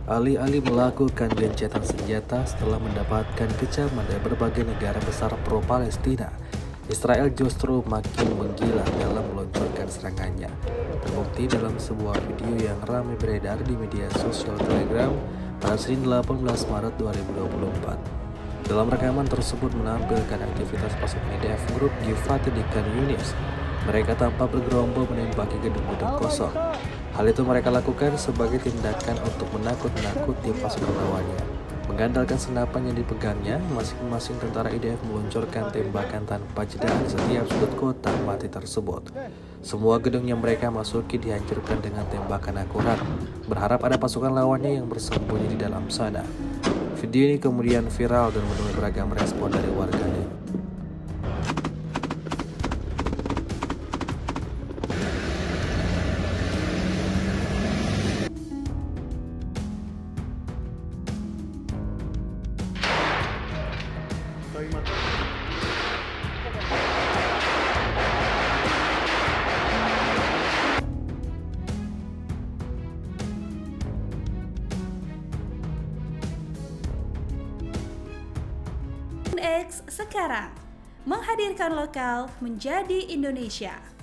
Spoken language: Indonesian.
alih-alih melakukan gencatan senjata setelah mendapatkan kecaman dari berbagai negara besar pro-Palestina, Israel justru makin menggila dalam meluncurkan serangannya. Terbukti dalam sebuah video yang ramai beredar di media sosial Telegram pada Senin 18 Maret 2024. Dalam rekaman tersebut menampilkan aktivitas pasukan IDF grup Givati di Khan Yunis. Mereka tampak bergerombol menembaki gedung-gedung kosong. Hal itu mereka lakukan sebagai tindakan untuk menakut-nakuti pasukan lawannya. Mengandalkan senapan yang dipegangnya, masing-masing tentara IDF meluncurkan tembakan tanpa jeda di setiap sudut kota mati tersebut. Semua gedung yang mereka masuki dihancurkan dengan tembakan akurat, berharap ada pasukan lawannya yang bersembunyi di dalam sana. Video ini kemudian viral dan menuai beragam respon dari warganet. X sekarang menghadirkan lokal menjadi Indonesia.